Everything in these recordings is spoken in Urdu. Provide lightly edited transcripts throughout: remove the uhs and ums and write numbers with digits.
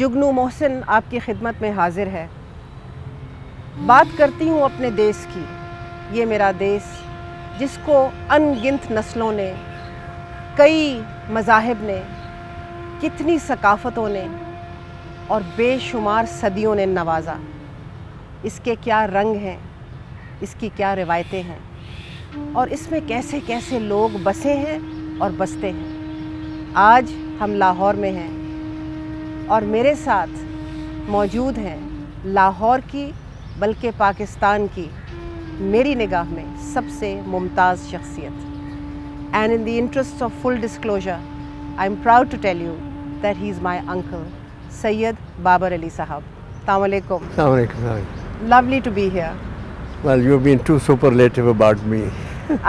جگنو محسن آپ کی خدمت میں حاضر ہے. بات کرتی ہوں اپنے دیس کی. یہ میرا دیس جس کو ان گنت نسلوں نے، کئی مذاہب نے، کتنی ثقافتوں نے اور بے شمار صدیوں نے نوازا. اس کے کیا رنگ ہیں، اس کی کیا روایتیں ہیں، اور اس میں کیسے کیسے لوگ بسے ہیں اور بستے ہیں. آج ہم لاہور میں ہیں اور میرے ساتھ موجود ہیں لاہور کی بلکہ پاکستان کی میری نگاہ میں سب سے ممتاز شخصیت. And in the interests of full disclosure, I'm proud to tell you that he's my uncle, Sayyid Babar Ali Sahab. Assalamu alaikum. Assalamu alaikum. Lovely to be here. Well, you've been too superlative about me.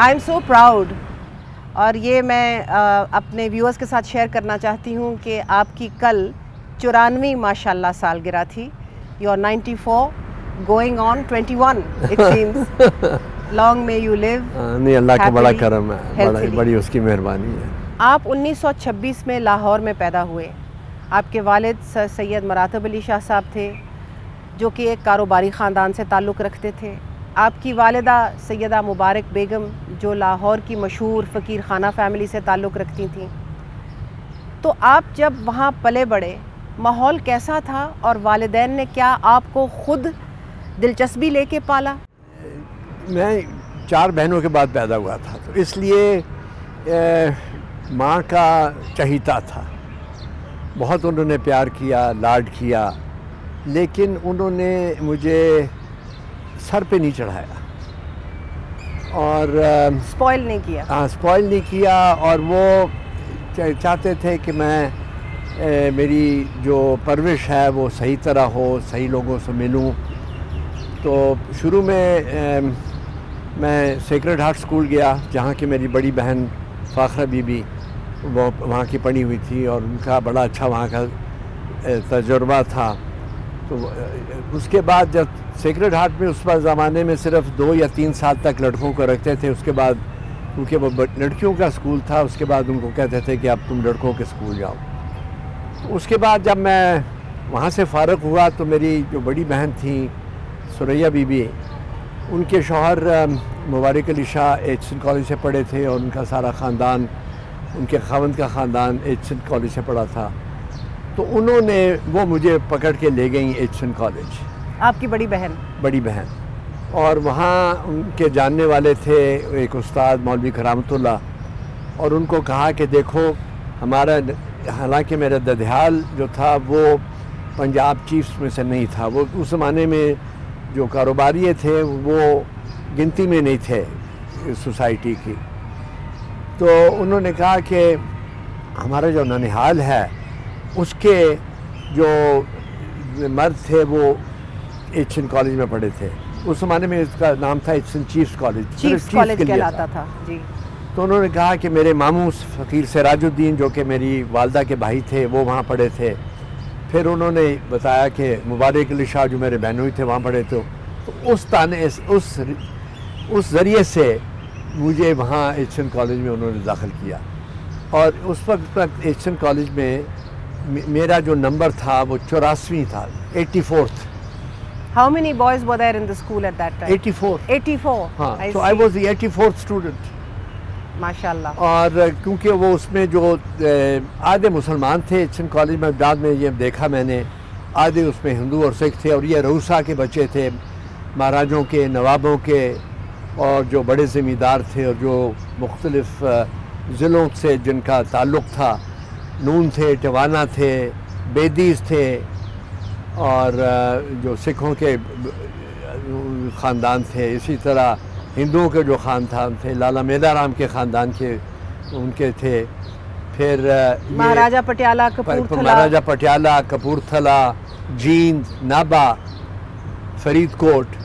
I'm so proud. اور یہ میں اپنے ویورز کے ساتھ شیئر کرنا چاہتی ہوں کہ آپ کی کل 94 ماشاءاللہ سالگرہ تھی. You're 94, going on 21 it seems. Long may you live. نہیں، اللہ کا بڑا کرم ہے، healthily. بڑی اس کی مہربانی ہے. آپ 1926 میں لاہور میں پیدا ہوئے. آپ کے والد سر سید مراتب علی شاہ صاحب تھے جو کہ ایک کاروباری خاندان سے تعلق رکھتے تھے. آپ کی والدہ سیدہ مبارک بیگم جو لاہور کی مشہور فقیر خانہ فیملی سے تعلق رکھتی تھیں. تو آپ جب وہاں پلے بڑھے، ماحول کیسا تھا اور والدین نے کیا آپ کو خود دلچسپی لے کے پالا؟ میں 4 بہنوں کے بعد پیدا ہوا تھا، تو اس لیے ماں کا چہیتا تھا. بہت انہوں نے پیار کیا، لاڈ کیا، لیکن انہوں نے مجھے سر پہ نہیں چڑھایا اور سپوائل نہیں کیا. ہاں، سپوائل نہیں کیا. اور وہ چاہتے تھے کہ میں میری جو پرورش ہے وہ صحیح طرح ہو، صحیح لوگوں سے ملوں. تو شروع میں سیکرڈ ہارٹ اسکول گیا جہاں کی میری بڑی بہن فاخرہ بی بی وہ وہاں کی پڑھی ہوئی تھی اور ان کا بڑا اچھا وہاں کا تجربہ تھا. تو اس کے بعد جب سیکرڈ ہارٹ میں اس وقت زمانے میں صرف 2 یا 3 سال تک لڑکوں کو رکھتے تھے. اس کے بعد کیونکہ وہ لڑکیوں کا اسکول تھا، اس کے بعد ان کو کہتے تھے کہ اب تم لڑکوں کے اسکول جاؤ. اس کے بعد جب میں وہاں سے فارغ ہوا تو میری جو بڑی بہن تھیں سریہ بی بی، ان کے شوہر مبارک Ali Shah H N college سے پڑھے تھے اور ان کا سارا خاندان، ان کے خاوند کا خاندان ایچ این کالج سے پڑھا تھا. تو انہوں نے وہ مجھے پکڑ کے لے گئیں ایچ این کالج. آپ کی بڑی بہن؟ اور وہاں ان کے جاننے والے تھے ایک استاد مولوی کرامت اللہ، اور ان کو کہا کہ دیکھو ہمارا، حالانکہ میرا ددھیال جو تھا وہ پنجاب چیفز میں سے نہیں تھا، وہ اس زمانے میں جو کاروباری تھے وہ گنتی میں نہیں تھے سوسائٹی کی. تو انہوں نے کہا کہ ہمارا جو ننہال ہے اس کے جو مرد تھے وہ ایچ این کالج میں پڑھے تھے. اس زمانے میں اس کا نام تھا ایچ این چیفز کالج کہلاتا تھا جی. تو انہوں نے کہا کہ میرے ماموں فقیر سراج الدین جو کہ میری والدہ کے بھائی تھے وہ وہاں پڑھے تھے. پھر انہوں نے بتایا کہ مبارک علی شاہ جو میرے بہنوئی تھے وہاں پڑھے تھے. تو اس ذریعے سے مجھے وہاں ایچ این کالج میں انہوں نے داخل کیا. اور اس وقت تک ایچ این کالج میں میرا جو نمبر تھا وہ 84 تھا، 84th. How many boys were there in the school at that time? 84. ہاں، so I was the 84th student. ماشاءاللہ. اور کیونکہ وہ اس میں جو آدھے مسلمان تھے ایچ این کالج میں، بعد میں یہ دیکھا میں نے، آدھے اس میں ہندو اور سکھ تھے، اور یہ روسا کے بچے تھے، مہاراجوں کے، نوابوں کے، اور جو بڑے زمیندار تھے اور جو مختلف ضلعوں سے جن کا تعلق تھا. نون تھے، ٹوانا تھے، بیدیز تھے، اور جو سکھوں کے خاندان تھے. اسی طرح ہندوؤں کے جو خاندان تھے، لالا میدا رام کے خاندان کے ان کے تھے. پھر مہاراجہ پٹیالہ، کپورتھلا، جیند، نابا، فرید کوٹ.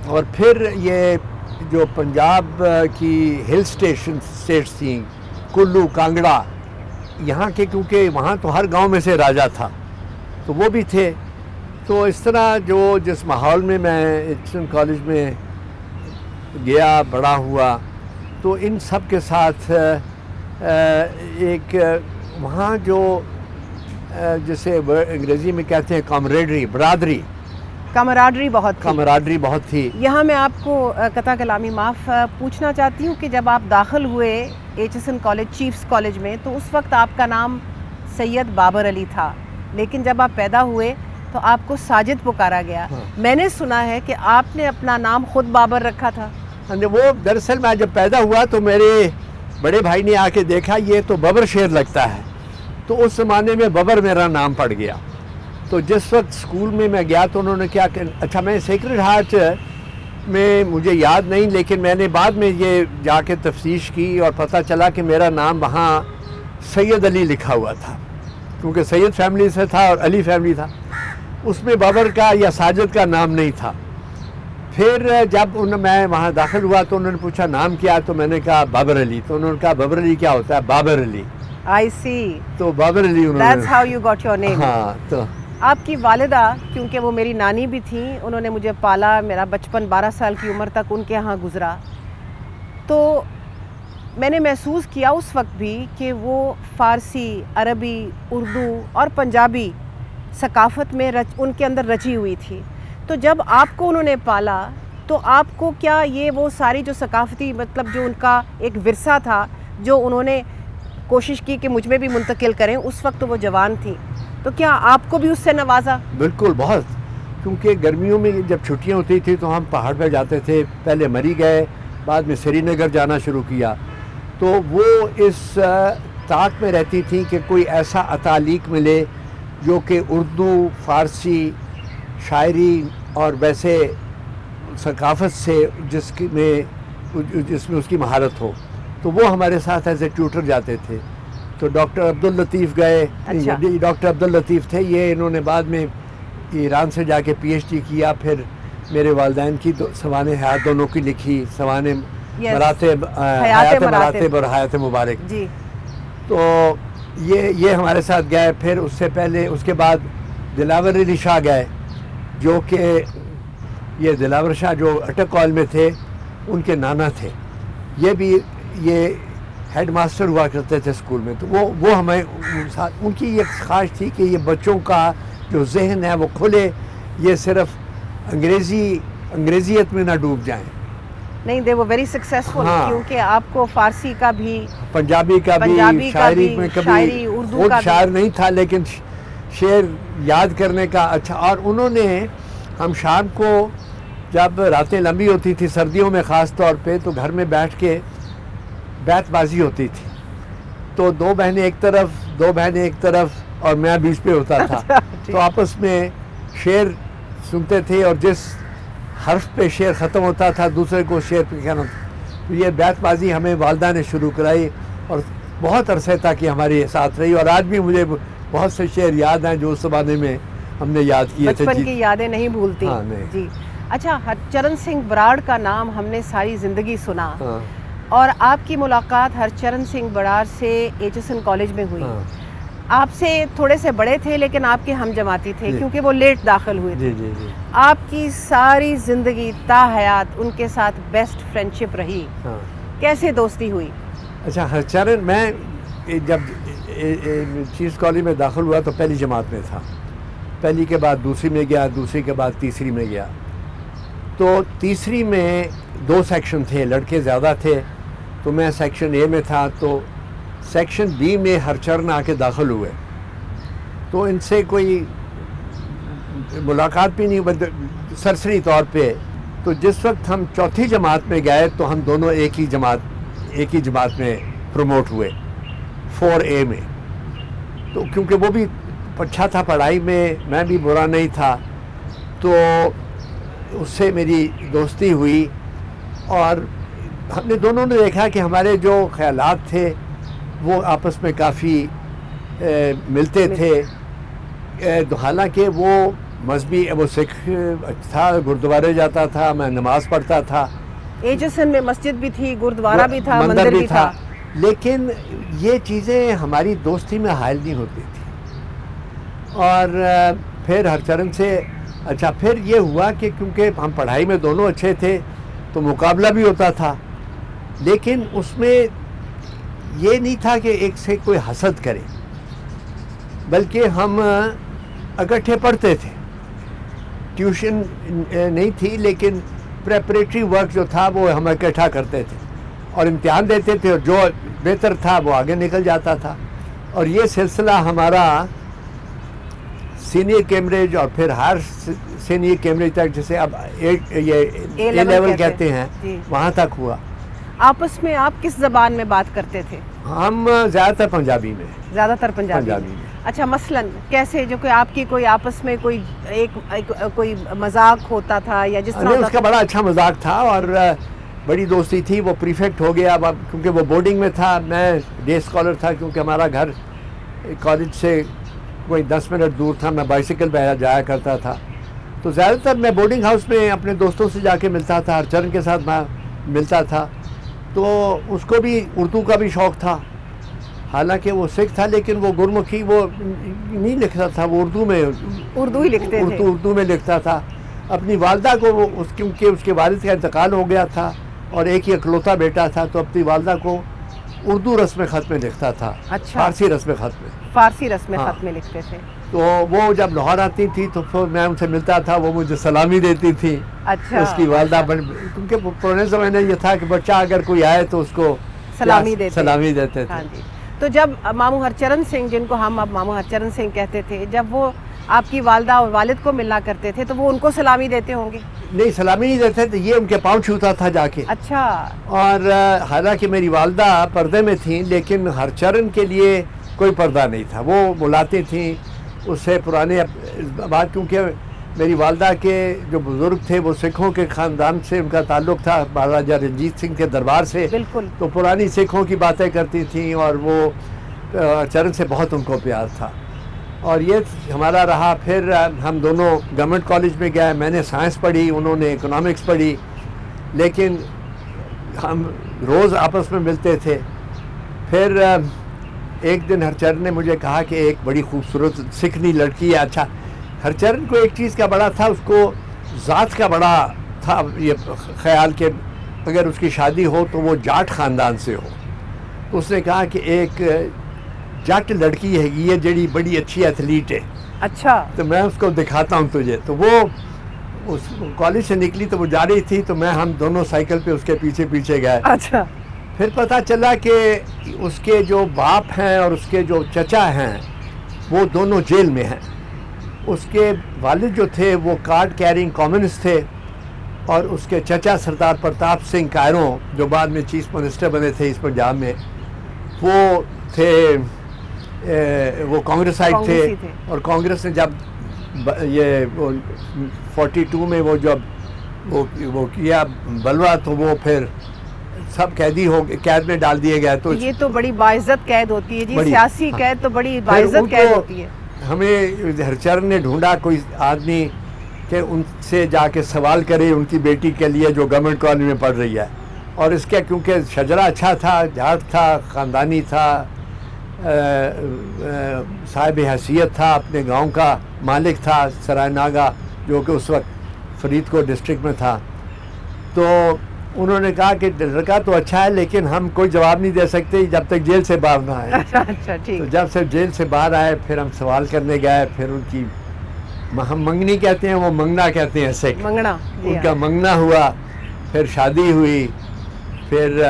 اور پھر یہ جو پنجاب کی ہل اسٹیٹس تھیں، کلو، کانگڑا، یہاں کے، کیونکہ وہاں تو ہر گاؤں میں سے راجہ تھا تو وہ بھی تھے. تو اس طرح جس ماحول میں ایچ این کالج میں گیا، بڑا ہوا، تو ان سب کے ساتھ ایک وہاں جو جسے انگریزی میں کہتے ہیں کامریڈری، برادری، کمراڈری بہت تھی. کامرادری بہت تھی. یہاں میں آپ کو قطع کلامی معاف پوچھنا چاہتی ہوں کہ جب آپ داخل ہوئے H S N college, chiefs college میں، تو اس وقت آپ کا نام سید بابر علی تھا، لیکن جب آپ پیدا ہوئے تو آپ کو ساجد پکارا گیا. میں نے سنا ہے کہ آپ نے اپنا نام خود بابر رکھا تھا. وہ دراصل میں جب پیدا ہوا تو میرے بڑے بھائی نے آ کے دیکھا یہ تو ببر شیر لگتا ہے، تو اس زمانے میں ببر میرا نام پڑ گیا. تو جس وقت اسکول میں گیا تو انہوں نے کیا کہ اچھا میں سیکرڈ ہارٹ میں مجھے یاد نہیں، لیکن میں نے بعد میں یہ جا کے تفتیش کی اور پتہ چلا کہ میرا نام وہاں سید علی لکھا ہوا تھا، کیونکہ سید فیملی سے تھا اور علی فیملی تھا، اس میں بابر کا یا ساجد کا نام نہیں تھا. پھر جب میں وہاں داخل ہوا تو انہوں نے پوچھا نام کیا، تو میں نے کہا بابر علی. تو انہوں نے کہا بابر علی کیا ہوتا ہے؟ بابر علی. I see. تو بابر علی انہوں نے. That's how you got your name. ہاں. تو آپ کی والدہ، کیونکہ وہ میری نانی بھی تھیں، انہوں نے مجھے پالا، میرا بچپن 12 سال کی عمر تک ان کے ہاں گزرا. تو میں نے محسوس کیا اس وقت بھی کہ وہ فارسی، عربی، اردو اور پنجابی ثقافت میں ان کے اندر رچی ہوئی تھی. تو جب آپ کو انہوں نے پالا تو آپ کو کیا یہ وہ ساری جو ثقافتی مطلب جو ان کا ایک ورثہ تھا جو انہوں نے کوشش کی کہ مجھ میں بھی منتقل کریں، اس وقت وہ جوان تھی، تو کیا آپ کو بھی اس سے نوازا؟ بالکل، بہت. کیونکہ گرمیوں میں جب چھٹیاں ہوتی تھی تو ہم پہاڑ پہ جاتے تھے، پہلے مری گئے، بعد میں سری نگر جانا شروع کیا. تو وہ اس طاق میں رہتی تھی کہ کوئی ایسا اتالیق ملے جو کہ اردو، فارسی، شاعری اور ویسے ثقافت سے جس میں اس کی مہارت ہو. تو وہ ہمارے ساتھ ایز اے ٹیوٹر جاتے تھے. تو ڈاکٹر عبداللطیف گئے. اچھا. ڈاکٹر عبداللطیف تھے، یہ انہوں نے بعد میں ایران سے جا کے پی ایچ ڈی کیا. پھر میرے والدین کی سوانح حیات دونوں کی لکھی، سوانح مراتب، حیات مراتب اور حیات مبارک. جی. تو یہ ہمارے ساتھ گئے. پھر اس سے پہلے اس کے بعد دلاور علی شاہ گئے، جو کہ یہ دلاور شاہ جو اٹک کال میں تھے ان کے نانا تھے. یہ ہیڈ ماسٹر ہوا کرتے تھے اسکول میں. تو وہ ہمیں ان کی یہ خواہش تھی کہ یہ بچوں کا جو ذہن ہے وہ کھلے، یہ صرف انگریزیت میں نہ ڈوب جائیں. نہیں، they were very successful. کیونکہ آپ کو فارسی کا بھی، پنجابی کا بھی، شاعری میں کبھی اردو کا شاعر نہیں تھا لیکن شعر یاد کرنے کا اچھا. اور انہوں نے ہم شام کو جب راتیں لمبی ہوتی تھی سردیوں میں خاص طور پہ، تو گھر میں بیٹھ کے بیت بازی ہوتی تھی. تو دو بہنیں ایک طرف اور میں بیچ پہ ہوتا تھا. تو آپس میں شعر سنتے تھے اور جس حرف پہ شعر ختم ہوتا تھا دوسرے کو شعر پہ کہنا. تو یہ بیت بازی ہمیں والدہ نے شروع کرائی اور بہت عرصے تک یہ ہمارے ساتھ رہی. اور آج بھی مجھے بہت سے شعر یاد ہیں جو اس زمانے میں ہم نے یاد کیے تھے. بچپن کی یادیں نہیں بھولتی. جی. اچھا، ہرچرن سنگھ براڑ کا نام ہم نے ساری زندگی سنا، اور آپ کی ملاقات ہرچرن سنگھ براڑ سے ایچ ایس این کالج میں ہوئی. آپ سے تھوڑے سے بڑے تھے لیکن آپ کے ہم جماعتی تھے کیونکہ وہ لیٹ داخل ہوئے تھے. آپ کی ساری زندگی تا حیات ان کے ساتھ بیسٹ فرینڈشپ رہی. کیسے دوستی ہوئی؟ اچھا، ہرچرن میں جب چیفز کالج میں داخل ہوا تو پہلی جماعت میں تھا. پہلی کے بعد دوسری میں گیا، دوسری کے بعد تیسری میں گیا. تو تیسری میں 2 سیکشن تھے، لڑکے زیادہ تھے، تو میں سیکشن اے میں تھا. تو سیکشن بی میں ہرچرن آ کے داخل ہوئے. تو ان سے کوئی ملاقات بھی نہیں ہوئی سرسری طور پہ. تو جس وقت ہم چوتھی جماعت میں گئے تو ہم دونوں ایک ہی جماعت میں پروموٹ ہوئے 4A میں. تو کیونکہ وہ بھی اچھا تھا پڑھائی میں بھی برا نہیں تھا، تو اس سے میری دوستی ہوئی. اور ہم نے دونوں نے دیکھا کہ ہمارے جو خیالات تھے وہ آپس میں کافی ملتے تھے. حالانکہ وہ مذہبی، وہ سکھ تھا، گردوارے جاتا تھا، میں نماز پڑھتا تھا. ایچ ایس این میں مسجد بھی تھی، گردوارہ بھی تھا، مندر بھی تھا. لیکن یہ چیزیں ہماری دوستی میں حائل نہیں ہوتی تھی. اور پھر ہرچرن سے اچھا پھر یہ ہوا کہ کیونکہ ہم پڑھائی میں دونوں اچھے تھے تو مقابلہ بھی ہوتا تھا، لیکن اس میں یہ نہیں تھا کہ ایک سے کوئی حسد کرے. بلکہ ہم اکٹھے پڑھتے تھے. ٹیوشن نہیں تھی لیکن پریپریٹری ورک جو تھا وہ ہم اکٹھا کرتے تھے اور امتحان دیتے تھے اور جو بہتر تھا وہ آگے نکل جاتا تھا. اور یہ سلسلہ ہمارا سینئر کیمبرج اور پھر ہائر سینئر کیمبرج تک, جسے اب یہ اے لیول کہتے ہیں, وہاں تک ہوا. آپس میں آپ کس زبان میں بات کرتے تھے؟ ہم زیادہ تر پنجابی میں. زیادہ تر پنجابی میں. اچھا, مثلاً کیسے, جو کہ آپ کی کوئی آپس میں کوئی مذاق ہوتا تھا یا جس طرح؟ اس کا بڑا اچھا مذاق تھا اور بڑی دوستی تھی. وہ پریفیکٹ ہو گیا اب کیونکہ وہ بورڈنگ میں تھا, میں ڈے اسکالر تھا کیونکہ ہمارا گھر کالج سے کوئی 10 منٹ دور تھا. میں بائیسیکل پہ جایا کرتا تھا, تو زیادہ تر میں بورڈنگ ہاؤس میں اپنے دوستوں سے جا کے ملتا تھا. ہرچرن کے ساتھ میں ملتا تھا, تو اس کو بھی اردو کا بھی شوق تھا. حالانکہ وہ سکھ تھا لیکن وہ گرمکھی وہ نہیں لکھتا تھا, وہ اردو ہی لکھتے تھے. اردو میں لکھتا تھا. اپنی والدہ کو کیونکہ اس کے والد کا انتقال ہو گیا تھا اور ایک ہی اکلوتا بیٹا تھا, تو اپنی والدہ کو اردو رسم خط میں لکھتا تھا. اچھا, فارسی رسم خط میں. فارسی رسم خط میں لکھتے تھے. تو وہ جب لاہور آتی تھی تو پھر میں ان سے ملتا تھا, وہ مجھے سلامی دیتی تھی. اچھا, اس کی والدہ کیونکہ پرانے زمانے یہ تھا کہ بچہ اگر کوئی آئے تو اس کو سلامی دیتے تھے. ہاں جی. تو جب ماموں ہرچرن سنگھ, جن کو ہم اب ماموں ہرچرن سنگھ کہتے تھے, جب وہ آپ کی والدہ اور والد کو ملنا کرتے تھے تو وہ ان کو سلامی دیتے ہوں گے؟ نہیں, سلامی نہیں دیتے تھے, یہ ان کے پاؤں چھوتا تھا جا کے. اچھا. اور حالانکہ میری والدہ پردے میں تھیں لیکن ہرچرن کے لیے کوئی پردہ نہیں تھا. وہ بلاتی تھیں اس سے پرانے بات, کیونکہ میری والدہ کے جو بزرگ تھے وہ سکھوں کے خاندان سے ان کا تعلق تھا, مہاراجہ رنجیت سنگھ کے دربار سے. بالکل. تو پرانی سکھوں کی باتیں کرتی تھیں اور وہ چرن سے بہت ان کو پیار تھا. اور یہ ہمارا رہا. پھر ہم دونوں گورنمنٹ کالج میں گئے. میں نے سائنس پڑھی, انہوں نے اکنامکس پڑھی, لیکن ہم روز آپس میں ملتے تھے. پھر ایک دن ہرچرن نے مجھے کہا کہ ایک بڑی خوبصورت سکھنی لڑکی ہے. اچھا, ہرچرن کو ایک چیز کا بڑا تھا, اس کو ذات کا بڑا تھا یہ خیال کہ اگر اس کی شادی ہو تو وہ جاٹ خاندان سے ہو. تو اس نے کہا کہ ایک جٹ لڑکی ہے یہ جڑی بڑی اچھی ایتھلیٹ ہے. اچھا. تو میں اس کو دکھاتا ہوں تجھے. تو وہ اس کالج سے نکلی تو وہ جا رہی تھی, تو ہم دونوں سائیکل پہ اس کے پیچھے پیچھے گئے. اچھا. پھر پتہ چلا کہ اس کے جو باپ ہیں اور اس کے جو چچا ہیں وہ دونوں جیل میں ہیں. اس کے والد جو تھے وہ کارڈ کیرنگ کمیونسٹ تھے, اور اس کے چچا سردار پرتاپ سنگھ کائروں جو بعد میں چیف منسٹر بنے تھے اس پنجاب میں, وہ تھے وہ کانگریسائٹ تھے. اور کانگریس نے جب یہ 42 میں وہ جب وہ کیا بلوا, تو وہ پھر سب قیدی ہو گئے, قید میں ڈال دیے گئے. تو یہ تو بڑی باعزت قید ہوتی ہے جی, سیاسی قید تو بڑی باعزت قید ہوتی ہے. ہمیں ہرچرن نے ڈھونڈا کوئی آدمی کہ ان سے جا کے سوال کرے ان کی بیٹی کے لیے جو گورنمنٹ کالج میں پڑھ رہی ہے. اور اس کے کیونکہ شجرا اچھا تھا, جھاٹ تھا, خاندانی تھا, صاحب حیثیت تھا, اپنے گاؤں کا مالک تھا, سرائے ناگا جو کہ اس وقت فرید کوٹ ڈسٹرکٹ میں تھا. تو انہوں نے کہا کہ لڑکا تو اچھا ہے لیکن ہم کوئی جواب نہیں دے سکتے جب تک جیل سے باہر نہ آئے. اچھا, ٹھیک. تو جب سے جیل سے باہر آئے پھر ہم سوال کرنے گئے. پھر ان کی ہم منگنی کہتے ہیں, وہ منگنا کہتے ہیں, سکھ منگنا, ان کا منگنا ہوا. پھر شادی ہوئی, پھر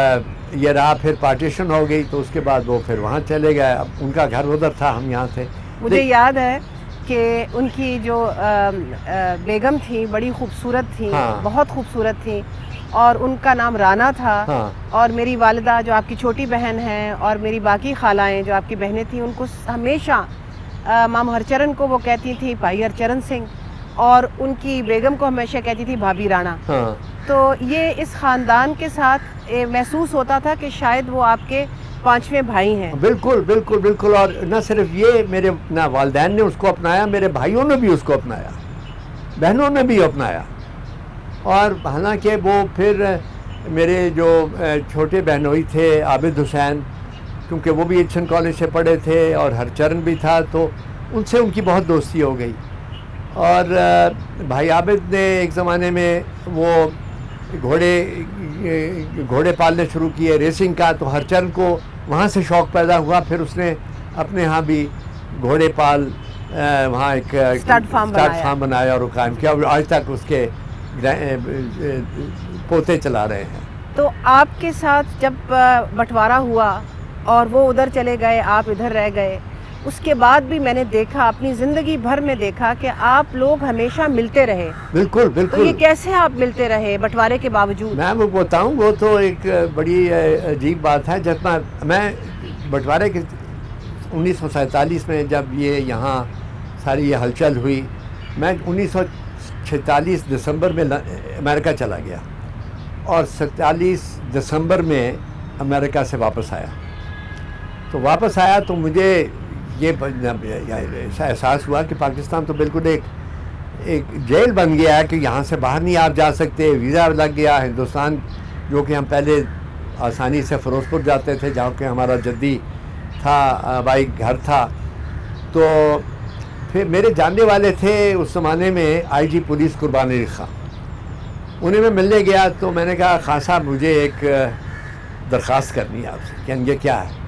یہ رہا, پھر پارٹیشن ہو گئی. تو اس کے بعد وہ پھر وہاں چلے گئے. اب ان کا گھر ادھر تھا, ہم یہاں تھے. مجھے یاد ہے کہ ان کی جو بیگم تھی بڑی خوبصورت تھی, بہت خوبصورت تھی, اور ان کا نام رانا تھا. اور میری والدہ جو آپ کی چھوٹی بہن ہیں اور میری باقی خالائیں جو آپ کی بہنیں تھیں, ان کو ہمیشہ ماموں ہرچرن کو وہ کہتی تھی بھائی ہرچرن سنگھ, اور ان کی بیگم کو ہمیشہ کہتی تھی بھابھی رانا. تو یہ اس خاندان کے ساتھ محسوس ہوتا تھا کہ شاید وہ آپ کے 5ویں بھائی ہیں. بالکل بالکل بالکل. اور نہ صرف یہ, میرے نہ والدین نے اس کو اپنایا, میرے بھائیوں نے بھی اس کو اپنایا, بہنوں نے بھی اپنایا. اور حالانکہ وہ پھر میرے جو چھوٹے بہنوئی تھے عابد حسین, کیونکہ وہ بھی ایچن کالج سے پڑھے تھے, اور ہرچرن بھی تھا, تو ان سے ان کی بہت دوستی ہو گئی. اور بھائی عابد نے ایک زمانے میں وہ گھوڑے پالنے شروع کیے, ریسنگ کا. تو ہرچرن کو وہاں سے شوق پیدا ہوا. پھر اس نے اپنے ہاں بھی گھوڑے پال وہاں ایک اسٹڈ فارم بنایا اور وہ قائم کیا، اور آج تک اس کے پوتے چلا رہے ہیں. تو آپ کے ساتھ جب بٹوارا ہوا اور وہ ادھر چلے گئے، آپ ادھر رہ گئے، اس کے بعد بھی میں نے دیکھا، اپنی زندگی بھر میں دیکھا کہ آپ لوگ ہمیشہ ملتے رہے. بالکل تو بالکل. یہ کیسے آپ ملتے رہے بٹوارے کے باوجود؟ میں وہ بتاؤں، وہ تو ایک بڑی عجیب بات ہے. جب میں بٹوارے کے 1947 میں جب یہ یہاں ساری یہ ہلچل ہوئی، میں 1946 دسمبر میں امریکہ چلا گیا اور 47 دسمبر میں امریکہ سے واپس آیا. تو واپس آیا تو مجھے یہ ایسا احساس ہوا کہ پاکستان تو بالکل ایک جیل بن گیا ہے، کہ یہاں سے باہر نہیں آپ جا سکتے، ویزا لگ گیا. ہندوستان جو کہ ہم پہلے آسانی سے فیروز پور جاتے تھے، جہاں کہ ہمارا جدی تھا، بھائی گھر تھا. تو پھر میرے جاننے والے تھے اس زمانے میں آئی جی پولیس قربان علی خان، انہیں میں ملنے گیا. تو میں نے کہا خان صاحب مجھے ایک درخواست کرنی ہے آپ سے. کہ یہ کیا ہے؟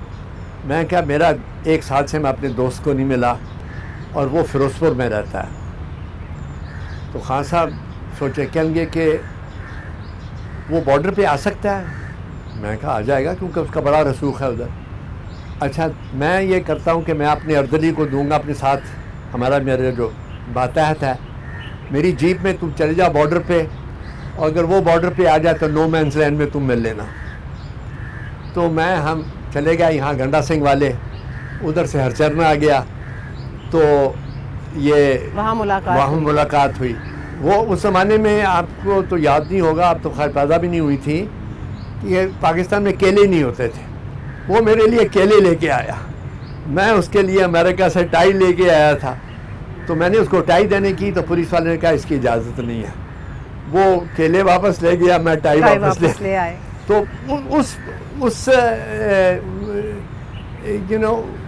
میں کہا میرا 1 سال سے میں اپنے دوست کو نہیں ملا اور وہ فیروز پور میں رہتا ہے. تو خان صاحب سوچے کہیں گے کہ وہ بارڈر پہ آ سکتا ہے. میں کہا آ جائے گا، کیونکہ اس کا بڑا رسوخ ہے ادھر. اچھا میں یہ کرتا ہوں کہ میں اپنے اردلی کو دوں گا اپنے ساتھ، میرے جو ماتحت ہے، میری جیپ میں تم چلے جاؤ بارڈر پہ، اور اگر وہ بارڈر پہ آ جائے تو نو مینس لینڈ میں تم مل لینا. تو ہم چلے گئے یہاں گنڈا سنگھ والے، ادھر سے ہرچرن آ گیا. تو یہ وہاں ملاقات ہوئی. وہ اس زمانے میں آپ کو تو یاد نہیں ہوگا، آپ تو خیر پیدا بھی نہیں ہوئی تھی، کہ یہ پاکستان میں کیلے نہیں ہوتے تھے. وہ میرے لیے کیلے لے کے آیا. میں اس کے لیے امریکہ سے ٹائی لے کے آیا تھا. تو میں نے اس کو ٹائی دینے کی تو پولیس والے نے کہا اس کی اجازت نہیں ہے. وہ کیلے واپس لے گیا، میں ٹائی واپس لے آئے. تو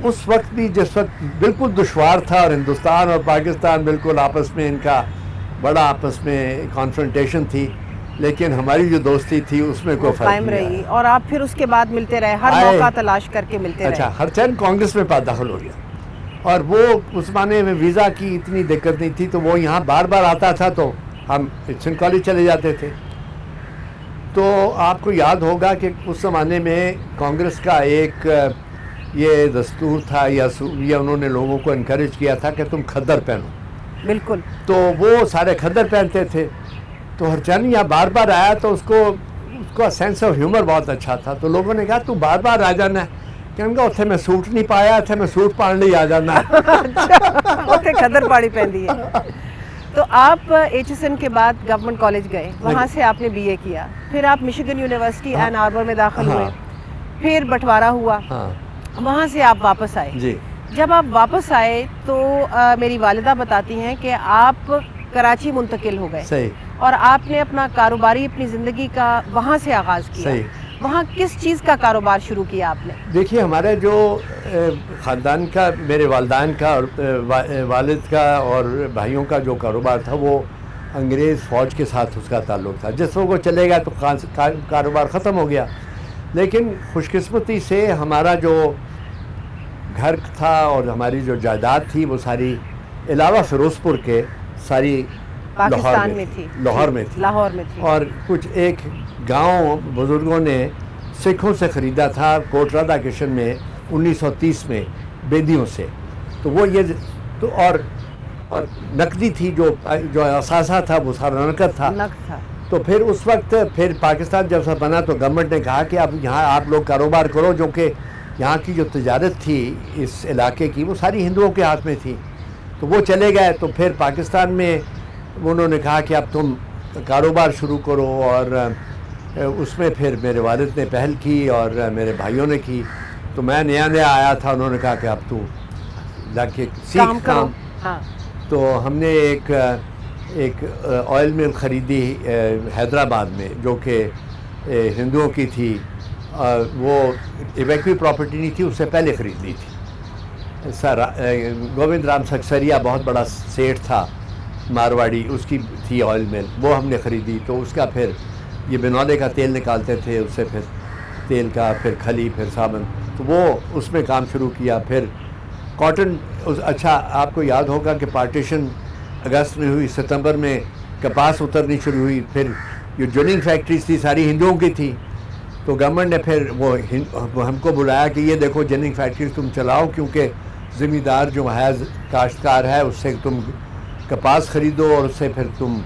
اس وقت بھی، جس وقت بالکل دشوار تھا اور ہندوستان اور پاکستان بالکل آپس میں ان کا بڑا آپس میں کانفرنٹیشن تھی، لیکن ہماری جو دوستی تھی اس میں کوئی فرق قائم نہیں رہی. اور آپ پھر اس کے بعد ملتے رہے، ہر موقع تلاش کر کے ملتے رہے. اچھا ہرچند کانگریس میں داخل ہو گیا، اور وہ اس زمانے میں ویزا کی اتنی دقت نہیں تھی، تو وہ یہاں بار بار آتا تھا تو ہم اٹسن کالج چلے جاتے تھے. تو آپ کو یاد ہوگا کہ اس زمانے میں کانگریس کا ایک یہ دستور تھا، یا انہوں نے لوگوں کو انکریج کیا تھا کہ تم کھدر پہنو. بالکل. تو وہ سارے کھدر پہنتے تھے. تو ہرچند یہاں بار بار آیا تو اس کا سینس آف ہیومر بہت اچھا تھا. تو لوگوں نے کہا تو بار بار آ جانا ہے. کہ گا اتنے میں سوٹ نہیں پایا، اتنے میں سوٹ پان لے آ جانا ہے. اتنے کھدر پاڑی پہن دی ہے. تو آپ ایچ ایس این کے بعد گورنمنٹ کالج گئے، وہاں سے آپ نے بی اے کیا، پھر آپ مشیگن یونیورسٹی این آربر میں داخل ہوئے، پھر بٹوارا ہوا، وہاں سے آپ واپس آئے. جی. جب آپ واپس آئے تو میری والدہ بتاتی ہیں کہ آپ کراچی منتقل ہو گئے. صحیح. اور آپ نے اپنا کاروباری اپنی زندگی کا وہاں سے آغاز کیا. صحیح. وہاں کس چیز کا کاروبار شروع کیا آپ نے؟ دیکھیے ہمارے جو خاندان کا، میرے والدین کا اور والد کا اور بھائیوں کا جو کاروبار تھا، وہ انگریز فوج کے ساتھ اس کا تعلق تھا. جس وقت وہ چلے گا تو کاروبار ختم ہو گیا. لیکن خوش قسمتی سے ہمارا جو گھر تھا اور ہماری جو جائیداد تھی وہ ساری علاوہ فیروز پور کے ساری پاکستان میں تھی، لاہور میں تھی. اور کچھ ایک گاؤں بزرگوں نے سکھوں سے خریدا تھا کوٹ رادھا کرشن میں 1930 میں بیدیوں سے. تو وہ یہ تو اور نقدی تھی، جو اثاثہ تھا وہ سارا نقد تھا. تو پھر اس وقت پھر پاکستان جب سے بنا تو گورنمنٹ نے کہا کہ اب یہاں آپ لوگ کاروبار کرو، جو کہ یہاں کی جو تجارت تھی اس علاقے کی وہ ساری ہندوؤں کے ہاتھ میں تھی. تو وہ چلے گئے. تو پھر پاکستان میں انہوں نے کہا کہ اب تم کاروبار شروع کرو، اور اس میں پھر میرے والد نے پہل کی اور میرے بھائیوں نے کی. تو میں نیا آیا تھا، انہوں نے کہا کہ اب تو جا کے سیکھ کام. تو ہم نے ایک آئل مل خریدی حیدرآباد میں، جو کہ ہندوؤں کی تھی. وہ ایویکوی پراپرٹی نہیں تھی، اس سے پہلے خرید لی تھی. گووند رام سکسریا بہت بڑا سیٹ تھا مارواڑی، اس کی تھی آئل مل، وہ ہم نے خریدی. تو اس کا پھر یہ بنولے کا تیل نکالتے تھے، اس سے پھر تیل کا، پھر کھلی، پھر صابن. تو وہ اس میں کام شروع کیا. پھر کاٹن اچھا آپ کو یاد ہوگا کہ پارٹیشن اگست میں ہوئی, ستمبر میں کپاس اترنی شروع ہوئی, پھر جو جوننگ فیکٹریز تھی ساری ہندوؤں کی تھی, تو گورنمنٹ نے پھر وہ ہم کو بلایا کہ یہ دیکھو جننگ فیکٹریز تم چلاؤ, کیونکہ زمیندار جو محض کاشتکار ہے اس سے تم کپاس خریدو اور اس سے پھر تم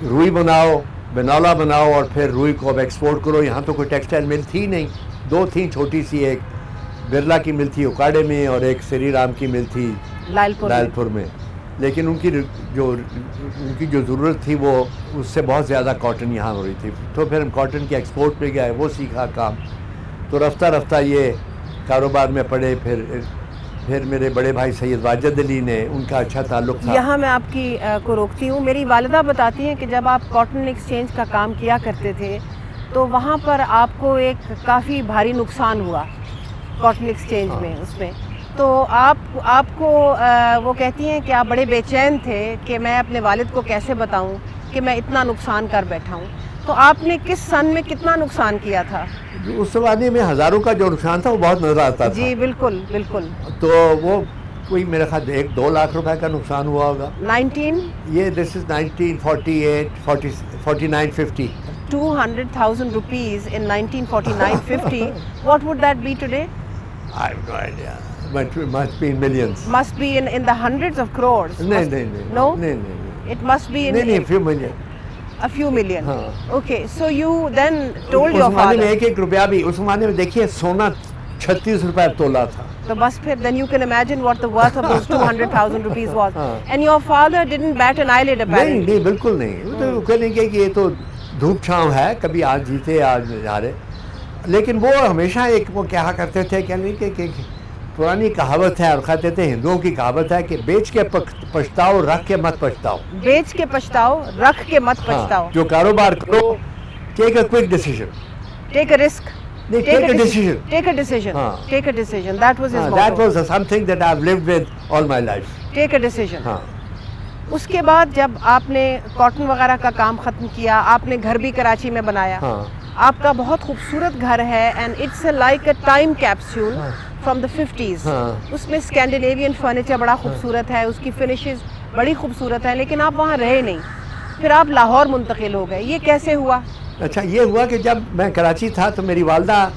روئی بناؤ, بنولا بناؤ, اور پھر روئی کو اب ایکسپورٹ کرو. یہاں تو کوئی ٹیکسٹائل مل تھی نہیں, دو تھیں چھوٹی سی, ایک برلا کی مل تھی اکاڑے میں اور ایک سری رام کی مل تھی لال پور میں, لیکن ان کی جو ضرورت تھی وہ اس سے بہت زیادہ کاٹن یہاں ہو رہی تھی. تو پھر ہم کاٹن کے ایکسپورٹ پہ گئے, وہ سیکھا کام, تو رفتہ رفتہ یہ کاروبار میں پڑے. پھر میرے بڑے بھائی سید واجد علی نے, ان کا اچھا تعلق تھا. یہاں میں آپ کی کو روکتی ہوں. میری والدہ بتاتی ہیں کہ جب آپ کاٹن ایکسچینج کا کام کیا کرتے تھے تو وہاں پر آپ کو ایک کافی بھاری نقصان ہوا کاٹن ایکسچینج میں. اس میں تو آپ کو وہ کہتی ہیں کہ آپ بڑے بے چین تھے کہ میں اپنے والد کو کیسے بتاؤں کہ میں اتنا نقصان کر بیٹھا ہوں. تو آپ نے کس سن میں کتنا نقصان کیا تھا؟ اس زمانے میں ہزاروں کا جو نقصان تھا وہ بہت نظر آتا تھا. جی بالکل بالکل. تو وہ کوئی میرے خیال 1-2 لاکھ روپے کا نقصان ہوا ہوگا. یہ دس از 1948, 49-50. 200,000 rupees in 1949-50. What would that be today? I have no idea. Must be in millions. Must be in the hundreds of crores. No. It must be in a few million. A few million. ہاں. Okay, so you then told your اس زمانے میں father. 1 روپیہ بھی, اس زمانے میں دیکھیے سونا 36 روپے تولا تھا. تو بس پھر then you can imagine what the worth of those 200,000 rupees was. ہاں. And your father didn't bat an eyelid apparently. نہیں بالکل نہیں. وہ تو کہنے کہ یہ تو دھوپ چھاؤں ہے, کبھی آج جیتے آج ہارے. لیکن وہ ہمیشہ ایک وہ کہا کرتے تھے کہ پرانی کہاوت ہے, اور کہتے تھے ہندوؤں کی کہاوت ہے کہ بیچ کے پچھتاؤ رکھ کے مت پچھتاؤ. بیچ کے پچھتاؤ رکھ کے مت پچھتاؤ. جو کاروبار کرو, take a quick decision. Take a risk. Take a decision. Take a decision. ہاں. Take a decision. That was his motto. That was something that I've lived with all my life. Take a decision. ہاں. اس کے بعد جب آپ نے کاٹن وغیرہ کا کام ختم کیا, آپ نے گھر بھی کراچی میں بنایا. ہاں. آپ کا بہت خوبصورت گھر ہے and it's like a time capsule from the 50s. اس میں اسکینڈینیوین فرنیچر بڑا خوبصورت ہے, اس کی فنشز بڑی خوبصورت ہے, لیکن آپ وہاں رہے نہیں, پھر آپ لاہور منتقل ہو گئے. یہ کیسے ہوا؟ اچھا, یہ ہوا کہ جب میں کراچی تھا تو میری والدہ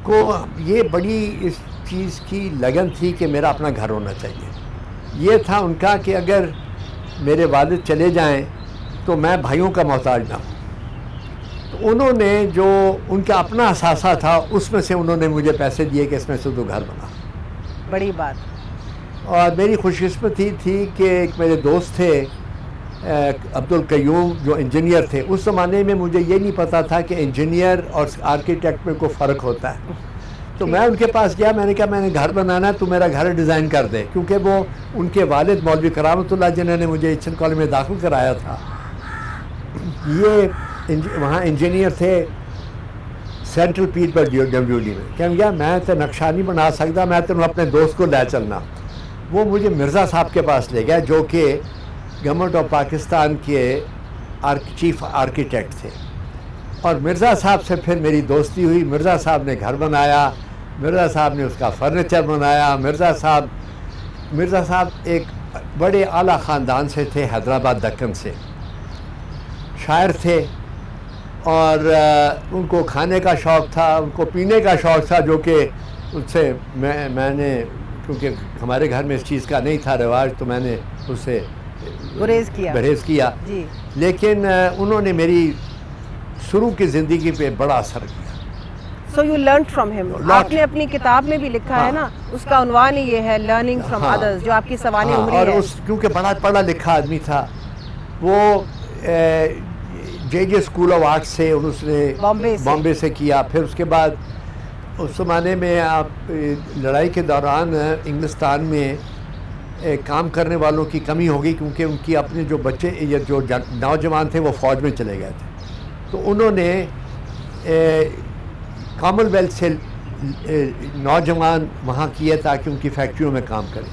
کو یہ بڑی اس چیز کی لگن تھی کہ میرا اپنا گھر ہونا چاہیے. یہ تھا ان کا کہ اگر میرے والد چلے جائیں تو میں بھائیوں کا محتاج نہ ہوں. تو انہوں نے جو ان کا اپنا اثاثہ تھا اس میں سے انہوں نے مجھے پیسے دیے کہ اس میں سے تو گھر بنا. بڑی بات. اور میری خوش قسمتی تھی کہ ایک میرے دوست تھے عبدالقیوم, جو انجینئر تھے. اس زمانے میں مجھے یہ نہیں پتا تھا کہ انجینئر اور آرکیٹیکٹ میں کوئی فرق ہوتا ہے. تو میں ان کے پاس گیا, میں نے کہا میں نے گھر بنانا ہے, تو میرا گھر ڈیزائن کر دے. کیونکہ وہ ان کے والد مولوی کرامت اللہ جنہوں نے مجھے ایچ این کالج میں داخل کرایا تھا, یہ وہاں انجینئر تھے سینٹرل پیٹ پر ڈبلیو ڈی میں. کہنے گیا میں تو نقشہ نہیں بنا سکتا, میں تمہیں اپنے دوست کو لے چلنا. وہ مجھے مرزا صاحب کے پاس لے گیا جو کہ گورنمنٹ آف پاکستان کے چیف آرکیٹیکٹ تھے. اور مرزا صاحب سے پھر میری دوستی ہوئی. مرزا صاحب نے گھر بنایا, مرزا صاحب نے اس کا فرنیچر بنایا. مرزا صاحب ایک بڑے اعلیٰ خاندان سے تھے, حیدرآباد دکن سے, شاعر تھے, اور ان کو کھانے کا شوق تھا, ان کو پینے کا شوق تھا, جو کہ ان سے میں نے, کیونکہ ہمارے گھر میں اس چیز کا نہیں تھا رواج, تو میں نے اس سے پرہیز کیا. جی. لیکن انہوں نے میری شروع کی زندگی پہ بڑا اثر کیا. So you learned from him. آپ نے اپنی کتاب میں بھی لکھا ہے نا, اس کا عنوان ہی یہ ہے لرننگ فرام ادرز, جو آپ کی سوانح عمری ہے. اور کیونکہ بڑا پڑھا لکھا آدمی تھا وہ, جے اسکول آف آرٹ سے اس نے بامبے سے کیا. پھر اس کے بعد اس زمانے میں آپ لڑائی کے دوران انگلستان میں کام کرنے والوں کی کمی ہو گئی, کیونکہ ان کی اپنے جو بچے یا جو نوجوان تھے وہ فوج میں چلے گئے تھے. تو انہوں نے کامن ویلتھ سے نوجوان وہاں کیے تاکہ ان کی فیکٹریوں میں کام کریں.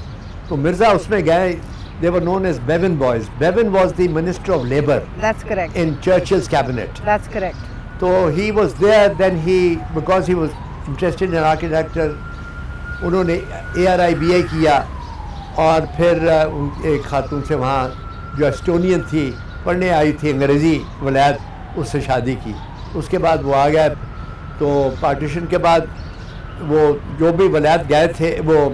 تو مرزا اس میں گئے. They were known as Bevan boys. Bevan was the Minister of Labour. That's correct. In Churchill's cabinet. That's correct. So he was there. Then because he was interested in architecture, انہوں نے ARIBA کیا اور پھر ایک خاتون سے وہاں جو اسٹونین تھی پڑھنے آئی تھی انگریزی ولایت، اس سے شادی کی. اس کے بعد وہ آ گئے. تو پارٹیشن کے بعد وہ جو بھی ولایت گئے تھے وہ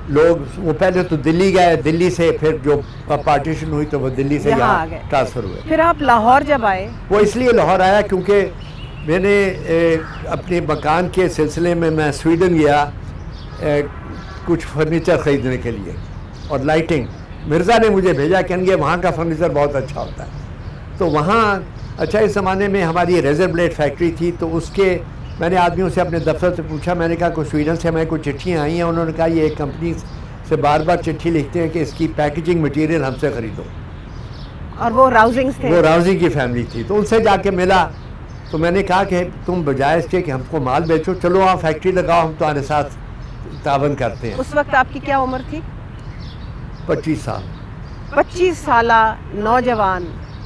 لوگ، وہ پہلے تو دلی گئے، دلی سے پھر جو پارٹیشن ہوئی تو وہ دلی سے یہاں ٹرانسفر ہوئے. پھر آپ لاہور جب آئے؟ وہ اس لیے لاہور آیا کیونکہ میں نے اپنے مکان کے سلسلے میں سویڈن گیا کچھ فرنیچر خریدنے کے لیے اور لائٹنگ. مرزا نے مجھے بھیجا کہ وہاں کا فرنیچر بہت اچھا ہوتا ہے. تو وہاں اچھا اس زمانے میں ہماری ریزر بلیڈ فیکٹری تھی، تو اس کے میں نے آدمیوں سے اپنے دفتر سے پوچھا، میں نے کہا کوئی سویڈن سے ہمیں کوئی چٹھیاں آئی ہیں؟ انہوں نے کہا یہ ایک کمپنی سے بار بار چٹھی لکھتے ہیں کہ اس کی پیکیجنگ مٹیریل ہم سے خریدو. اور وہ راؤزنگ تھے؟ وہ راؤزنگ کی فیملی تھی. تو ان سے جا کے ملا تو میں نے کہا کہ تم بجائے اس کے کہ ہم کو مال بیچو، چلو آپ فیکٹری لگاؤ، ہم تمہارے ساتھ تعاون کرتے ہیں. اس وقت آپ کی کیا عمر تھی؟ 25 سال. 25 سالہ نوجوان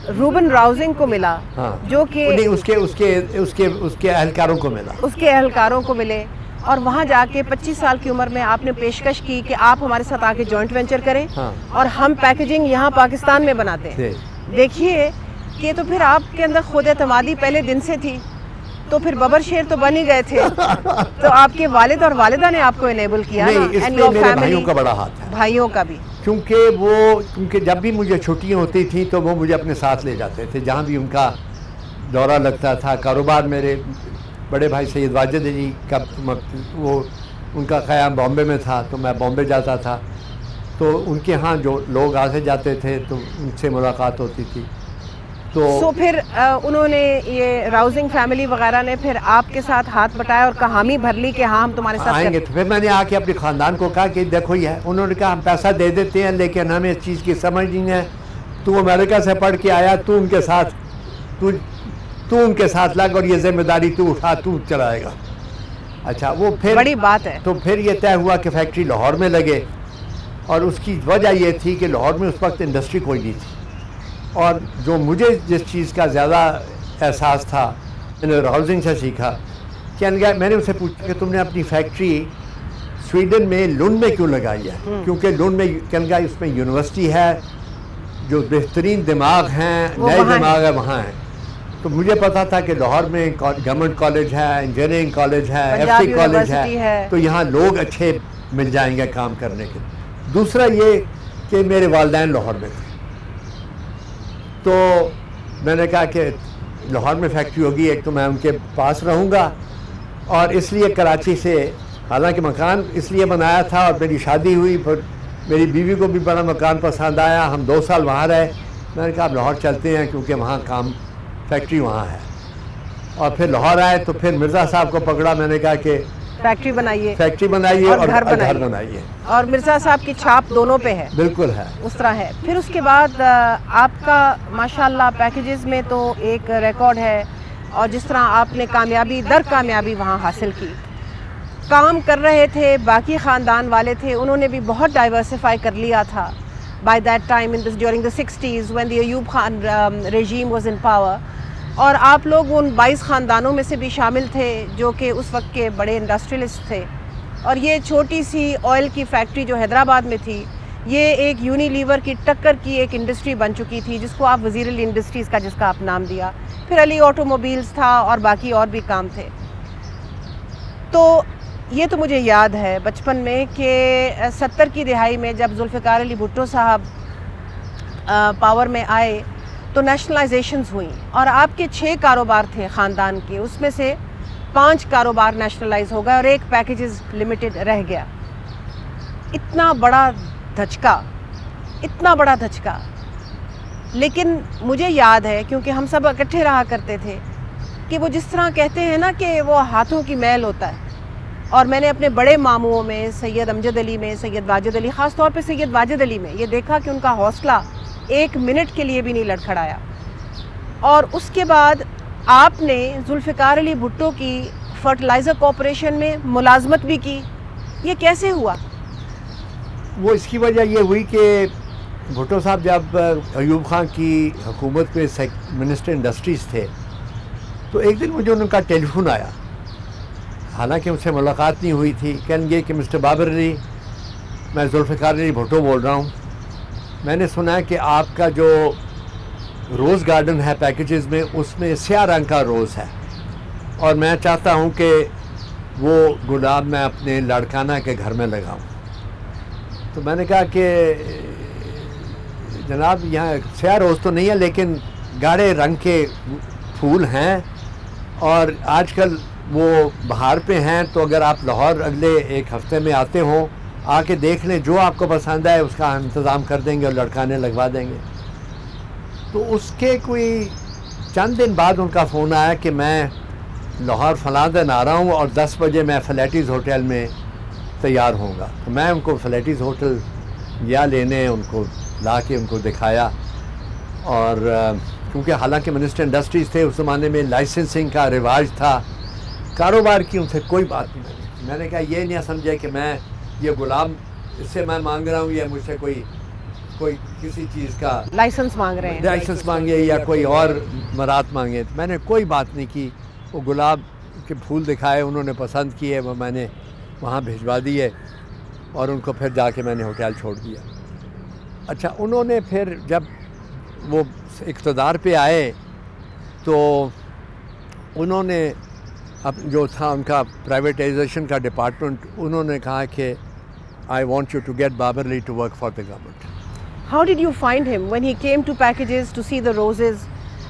روبن راؤزنگ کو ملا، ہاں، جو کہ نہیں اس کے اہلکاروں کو ملا، اس کے اہلکاروں کو ملے، اور وہاں جا کے 25 سال کی عمر میں آپ نے پیشکش کی کہ آپ ہمارے ساتھ آ کے جوائنٹ وینچر کریں ہاں، اور ہم پیکیجنگ یہاں پاکستان میں بناتے ہیں. دیکھیے کہ تو پھر آپ کے اندر خود اعتمادی پہلے دن سے تھی، تو پھر ببر شیر تو بن ہی گئے تھے. تو آپ کے والد اور والدہ نے آپ کو انیبل کیا نا؟ نہیں، اس میں میرے بھائیوں کا بڑا ہاتھ ہے. بھائیوں کا بھی، کیونکہ جب بھی مجھے چھٹیاں ہوتی تھیں تو وہ مجھے اپنے ساتھ لے جاتے تھے جہاں بھی ان کا دورہ لگتا تھا. کاروبار میرے بڑے بھائی سید واجد علی کا وہ ان کا قیام بامبے میں تھا، تو میں بامبے جاتا تھا. تو ان کے ہاں جو لوگ آتے جاتے تھے تو ان سے ملاقات ہوتی تھی. تو پھر انہوں نے یہ راؤزنگ فیملی وغیرہ نے پھر آپ کے ساتھ ہاتھ بٹایا اور کہانی بھر لی کہ ہاں ہم تمہارے ساتھ آئیں گے. تو پھر میں نے آ کے اپنے خاندان کو کہا کہ دیکھو یہ ہے. انہوں نے کہا ہم پیسہ دے دیتے ہیں لیکن ہمیں اس چیز کی سمجھ نہیں ہے. تو امریکہ سے پڑھ کے آیا، تو ان کے ساتھ لگ اور یہ ذمہ داری تو اٹھا، تو چلائے گا. اچھا، وہ پھر بڑی بات ہے. تو پھر یہ طے ہوا کہ فیکٹری لاہور میں لگے، اور اس کی وجہ یہ تھی کہ لاہور میں اس وقت انڈسٹری کوئی نہیں تھی. اور جو مجھے جس چیز کا زیادہ احساس تھا میں نے راؤزنگ سے سیکھا. میں نے اسے پوچھا کہ تم نے اپنی فیکٹری سویڈن میں لنڈ میں کیوں لگائی ہے؟ کیونکہ لنڈ میں اس میں یونیورسٹی ہے، جو بہترین دماغ ہیں، نئے دماغ ہے وہاں ہیں. تو مجھے پتا تھا کہ لاہور میں گورنمنٹ کالج ہے، انجینئرنگ کالج ہے، FT کالج ہے، تو یہاں لوگ اچھے مل جائیں گے کام کرنے کے. دوسرا یہ کہ میرے والدین لاہور میں تھے، تو میں نے کہا کہ لاہور میں فیکٹری ہوگی، ایک تو میں ان کے پاس رہوں گا، اور اس لیے کراچی سے حالانکہ مکان اس لیے بنایا تھا، اور میری شادی ہوئی، پھر میری بیوی کو بھی بڑا مکان پسند آیا، ہم 2 سال وہاں رہے. میں نے کہا اب لاہور چلتے ہیں کیونکہ وہاں کام فیکٹری وہاں ہے. اور پھر لاہور آئے تو پھر مرزا صاحب کو پکڑا. میں نے کہا کہ فیکٹری بنائیے اور گھر بنائیے. اور مرزا صاحب کی چھاپ دونوں پہ ہے. بالکل ہے، اس طرح ہے. پھر اس کے بعد آپ کا ماشاءاللہ پیکیجز میں تو ایک ریکارڈ ہے، اور جس طرح آپ نے کامیابی در کامیابی وہاں حاصل کی. کام کر رہے تھے، باقی خاندان والے تھے، انہوں نے بھی بہت ڈائیورسیفائی کر لیا تھا. By that time during the 60s when the Ayub Khan regime was in power. اور آپ لوگ ان 22 خاندانوں میں سے بھی شامل تھے جو کہ اس وقت کے بڑے انڈسٹریلسٹ تھے. اور یہ چھوٹی سی آئل کی فیکٹری جو حیدرآباد میں تھی، یہ ایک یونیلیور کی ٹکر کی ایک انڈسٹری بن چکی تھی، جس کو آپ وزیر علی انڈسٹریز کا جس کا آپ نام دیا. پھر علی آٹو موبیلز تھا اور باقی اور بھی کام تھے. تو یہ تو مجھے یاد ہے بچپن میں کہ 70 کی دہائی میں جب ذوالفقار علی بھٹو صاحب پاور میں آئے تو نیشنلائزیشنز ہوئیں، اور آپ کے 6 کاروبار تھے خاندان کے، اس میں سے 5 کاروبار نیشنلائز ہو گئے اور ایک پیکیجز لمیٹڈ رہ گیا. اتنا بڑا دھچکا. لیکن مجھے یاد ہے کیونکہ ہم سب اکٹھے رہا کرتے تھے کہ وہ جس طرح کہتے ہیں نا کہ وہ ہاتھوں کی میل ہوتا ہے. اور میں نے اپنے بڑے ماموں میں سید امجد علی میں، سید واجد علی، خاص طور پہ سید واجد علی میں یہ دیکھا کہ ان کا حوصلہ 1 منٹ کے لیے بھی نہیں لڑکھڑایا. اور اس کے بعد آپ نے ذوالفقار علی بھٹو کی فرٹیلائزر کارپوریشن میں ملازمت بھی کی. یہ کیسے ہوا؟ وہ اس کی وجہ یہ ہوئی کہ بھٹو صاحب جب ایوب خان کی حکومت میں منسٹر انڈسٹریز تھے تو ایک دن مجھے ان کا ٹیلی فون آیا. حالانکہ مجھ سے ملاقات نہیں ہوئی تھی. کہنے لگے کہ مسٹر بابر علی, میں ذوالفقار علی بھٹو بول رہا ہوں, میں نے سنا ہے کہ آپ کا جو روز گارڈن ہے پیکیجز میں, اس میں سیاہ رنگ کا روز ہے, اور میں چاہتا ہوں کہ وہ گلاب میں اپنے لاڑکانہ کے گھر میں لگاؤں. تو میں نے کہا کہ جناب یہاں سیاہ روز تو نہیں ہے, لیکن گاڑھے رنگ کے پھول ہیں, اور آج کل وہ بہار پہ ہیں, تو اگر آپ لاہور اگلے ایک ہفتے میں آتے ہوں, آ کے دیکھ لیں, جو آپ کو پسند ہے اس کا ہم انتظام کر دیں گے اور لڑکانے لگوا دیں گے. تو اس کے کوئی چند دن بعد ان کا فون آیا کہ میں لاہور فلاں دن آ رہا ہوں اور 10 بجے میں فلیٹیز ہوٹل میں تیار ہوں گا. تو میں ان کو فلیٹیز ہوٹل گیا لینے, ان کو لا کے ان کو دکھایا, اور کیونکہ حالانکہ منسٹر انڈسٹریز تھے اس زمانے میں, لائسنسنگ کا رواج تھا, کاروبار کی ان سے کوئی بات نہیں. میں نے کہا یہ نہیں سمجھے کہ میں یہ گلاب اس سے میں مانگ رہا ہوں یا مجھ سے کوئی کسی چیز کا لائسنس مانگ رہے ہیں, لائسنس مانگے یا کوئی اور مراد مانگے. میں نے کوئی بات نہیں کی. وہ گلاب کے پھول دکھائے, انہوں نے پسند کیے, وہ میں نے وہاں بھجوا دیے, اور ان کو پھر جا کے میں نے ہوٹل چھوڑ دیا. اچھا, انہوں نے پھر جب وہ اقتدار پہ آئے تو انہوں نے جو تھا ان کا پرائیویٹائزیشن کا ڈپارٹمنٹ, انہوں نے کہا کہ I want you to get Babar Ali to work for the government. How did you find him when he came to packages to see the roses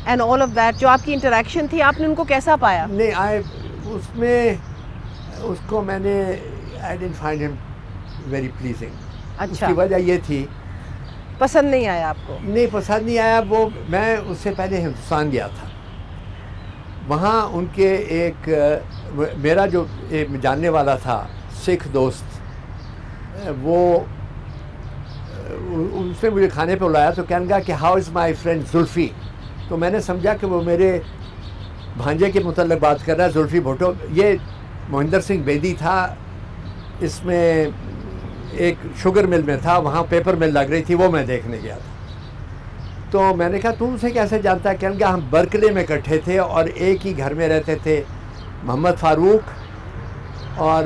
and all of that? جو آپ کی انٹریکشن تھی, آپ نے ان کو کیسا پایا؟ نہیں, اس میں اس کو میں نے I didn't find him very pleasing. اس کی وجہ یہ تھی, پسند نہیں آیا آپ کو؟ نہیں پسند نہیں آیا. وہ میں اس سے پہلے ہندوستان گیا تھا, وہاں ان کے ایک میرا جو ایک جاننے والا تھا سکھ دوست, وہ اس نے مجھے کھانے پہ بلایا, تو کہنے لگا کہ how is my friend Zulfi. تو میں نے سمجھا کہ وہ میرے بھانجے کے متعلق بات کر رہا ہے, زلفی بھٹو. یہ مہندر سنگھ بیدی تھا, اس میں ایک شوگر مل میں تھا, وہاں پیپر مل لگ رہی تھی, وہ میں دیکھنے گیا تھا. تو میں نے کہا تم اسے کیسے جانتا ہے؟ کہنے لگا ہم برکلے میں اکٹھے تھے اور ایک ہی گھر میں رہتے تھے. محمد فاروق اور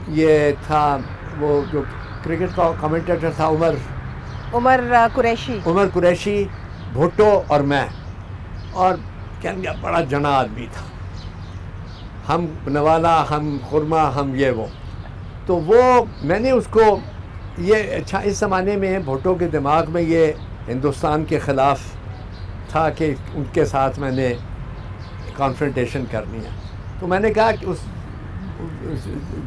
یہ تھا وہ جو کرکٹ کا کمنٹیٹر تھا عمر قریشی, بھٹو اور میں, اور کہنے لگا بڑا جنا آدمی تھا, ہم نوالا, ہم خرما, ہم یہ وہ. تو وہ میں نے اس کو یہ اچھا, اس زمانے میں بھٹو کے دماغ میں یہ ہندوستان کے خلاف تھا کہ ان کے ساتھ میں نے کانفرنٹیشن کرنی ہے. تو میں نے کہا کہ اس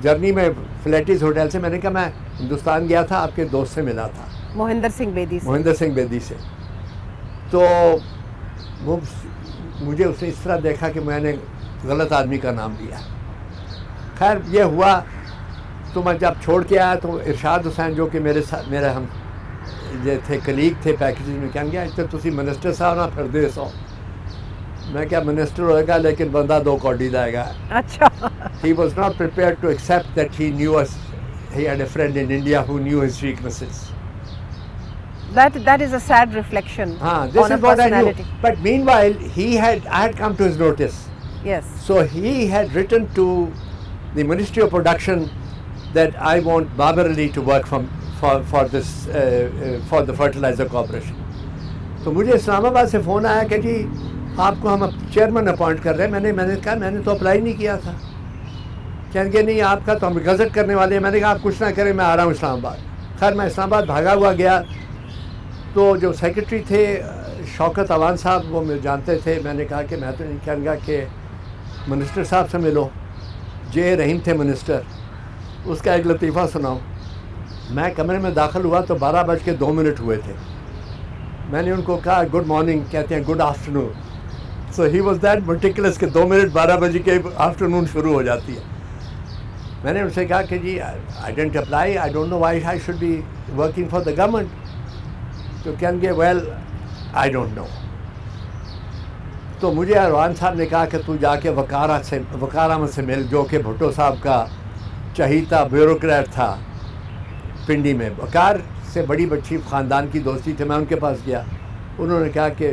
جرنی میں فلیٹیز ہوٹل سے میں نے کہا میں ہندوستان گیا تھا, آپ کے دوست سے ملا تھا, مہندر سنگھ بیدی سے. تو وہ مجھے اس نے اس طرح دیکھا کہ میں نے غلط آدمی کا نام لیا. خیر یہ ہوا. تو میں جب چھوڑ کے آیا تو ارشاد حسین جو کہ میرے ہم یہ تھے کلیگ تھے پیکیجز میں, کہنے گیا اس طرح تسی منسٹر صاحب نہ پھر دے سو. میں کیا منسٹر ہوئے گا لیکن بندہ دو کوڈی دائے گا. اچھا. He was not prepared to accept that he knew us. He had a friend in India who knew his weaknesses. That is a sad reflection this on a is what personality. I knew. But meanwhile, I had come to his notice. Yes. So he had written to the Ministry of Production that I want Babar Ali to work for this for the Fertilizer Corporation. تو مجھے اسلام آباد سے فون آیا کہ جی آپ کو ہم چیئرمین اپوائنٹ کر رہے ہیں. میں نے کہا میں نے تو اپلائی نہیں کیا تھا. کہیں گے نہیں آپ کا تو ہم گزٹ کرنے والے ہیں. میں نے کہا آپ کچھ نہ کریں, میں آ رہا ہوں اسلام آباد. خیر میں اسلام آباد بھاگا ہوا گیا. تو جو سیکرٹری تھے شوکت اوان صاحب, وہ مجھے جانتے تھے. میں نے کہا کہ میں تو نہیں, کہنے گا کہ منسٹر صاحب سے ملو. جے رحیم تھے منسٹر, اس کا ایک لطیفہ سناؤں. میں کمرے میں داخل ہوا تو 12:02 ہوئے تھے. میں نے ان کو کہا گڈ مارننگ, کہتے ہیں good afternoon. So he was that meticulous کہ 2 منٹ 12 بجے کے آفٹرنون شروع ہو جاتی ہے. میں نے ان سے کہا کہ جی I didn't apply, I don't know why I should be working for the government. تو کہیں گے ویل آئی ڈونٹ نو. تو مجھے اروان صاحب نے کہا کہ تو جا کے وقار سے مل, جو کہ بھٹو صاحب کا چہیتا بیوروکریٹ تھا پنڈی میں. وقار سے بڑی بچی خاندان کی دوستی تھے. میں ان کے پاس گیا, انہوں نے کہا کہ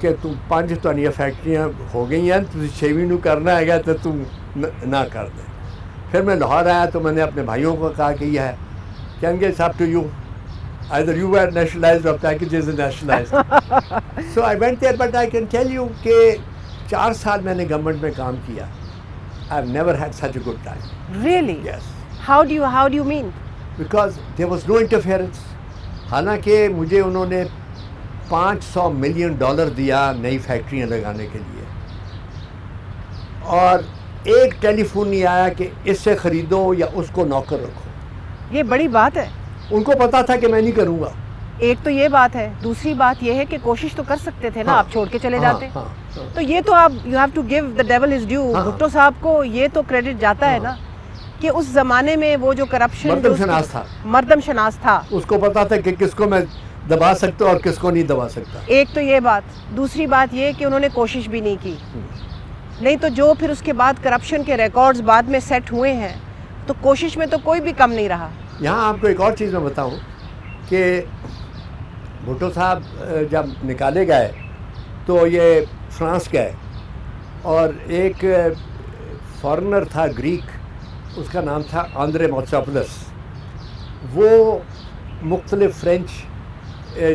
کہ تم 5 ਤੁਹਾਡੀਆਂ ਫੈਕਟਰੀਆਂ ਹੋ گئیں ਤੁਸੀਂ 6ਵੀਂ ਨੂੰ کرنا ہے تو تم نہ کر دیں. پھر میں لاہور آیا تو میں نے اپنے بھائیوں کو کہا کہ یہ ہے کہیں گے it's up to you either you were nationalized or packages are nationalized. So I went there, but I can tell you کہ 4 سال میں نے گورنمنٹ میں کام کیا. I've never had such a good time. really Yes. how do you mean Because there was no interference. حالانکہ مجھے انہوں نے $500 ملین دیا نئی فیکٹریاں لگانے کے لیے, اور ایک ٹیلی فون نہیں آیا کہ اس سے خریدو یا اس کو نوکر رکھو. یہ بڑی بات ہے. ان کو پتا تھا کہ میں نہیں کروں گا. ایک تو یہ بات ہے, دوسری بات یہ ہے کہ کوشش تو کر سکتے تھے نا, آپ چھوڑ کے چلے جاتے. تو یہ تو آپ you have to give the devil his due. Bhutto صاحب کو یہ تو کریڈٹ جاتا ہے نا کہ اس زمانے میں وہ جو کرپشن مردم شناس تھا, اس کو پتا تھا کہ کس کو میں دبا سکتا اور کس کو نہیں دبا سکتا. ایک تو یہ بات. دوسری بات یہ کہ انہوں نے کوشش بھی نہیں کی. نہیں تو جو پھر اس کے بعد کرپشن کے ریکارڈز بعد میں سیٹ ہوئے ہیں, تو کوشش میں تو کوئی بھی کم نہیں رہا. یہاں آپ کو ایک اور چیز میں بتاؤں کہ بھٹو صاحب جب نکالے گئے تو یہ فرانس گئے, اور ایک فارنر تھا گریک, اس کا نام تھا آندرے موتسوپولس. وہ مختلف فرینچ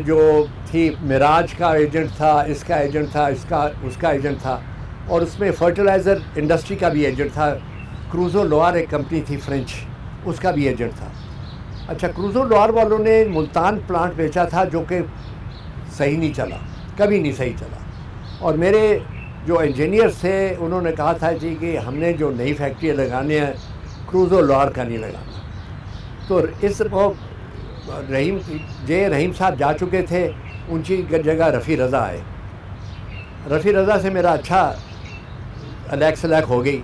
جو تھی, میراج کا ایجنٹ تھا, اس کا ایجنٹ تھا, اس کا ایجنٹ تھا, اور اس میں فرٹیلائزر انڈسٹری کا بھی ایجنٹ تھا. کروزو لوار ایک کمپنی تھی فرینچ, اس کا بھی ایجنٹ تھا. اچھا, کروزو لوار والوں نے ملتان پلانٹ بیچا تھا جو کہ صحیح نہیں چلا, کبھی نہیں صحیح چلا. اور میرے جو انجینئرس تھے انہوں نے کہا تھا جی کہ ہم نے جو نئی فیکٹریاں لگانے ہیں کروزو لوار کا نہیں لگانا. تو اس وہ رحیم صاحب جا چکے تھے, ان کی جگہ رفیع رضا آئے. رفیع رضا سے میرا اچھا الیک ہو گئی.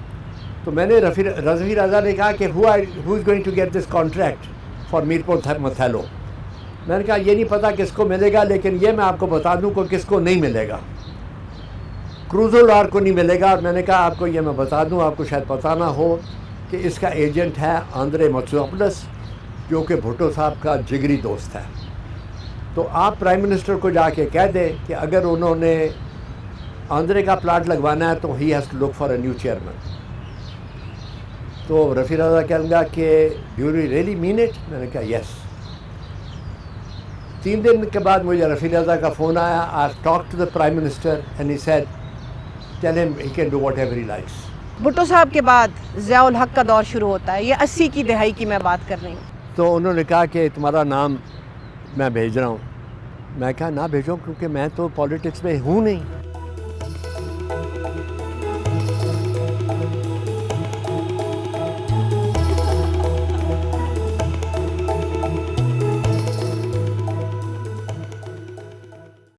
تو میں نے رفیع رضا نے کہا کہ who is going to get this contract for Mirpur Mathelo. میں نے کہا یہ نہیں پتا کس کو ملے گا, لیکن یہ میں آپ کو بتا دوں کہ کس کو نہیں ملے گا. کروزو لوار کو نہیں ملے گا. اور میں نے کہا آپ کو یہ میں بتا دوں, آپ کو شاید پتہ نہ ہو کہ اس کا ایجنٹ ہے آندرے موتسوپولس, جو کہ بھٹو صاحب کا جگری دوست ہے. تو آپ پرائم منسٹر کو جا کے کہہ دیں کہ اگر انہوں نے آندرے کا پلاٹ لگوانا ہے تو he has to look for a new chairman. تو رفیع رضا کہنے لگا کہ do you really mean it. میں نے کہا یس. 3 دن کے بعد مجھے رفیع رضا کا فون آیا. I talk to the prime minister and he said tell him he can do whatever he likes. Bhutto صاحب کے بعد ضیاء الحق کا دور شروع ہوتا ہے. یہ 80 کی دہائی کی میں بات کر رہی ہوں. تو انہوں نے کہا کہ تمہارا نام میں بھیج رہا ہوں. میں کہا نہ بھیجو, کیونکہ میں تو پالیٹکس میں ہوں نہیں.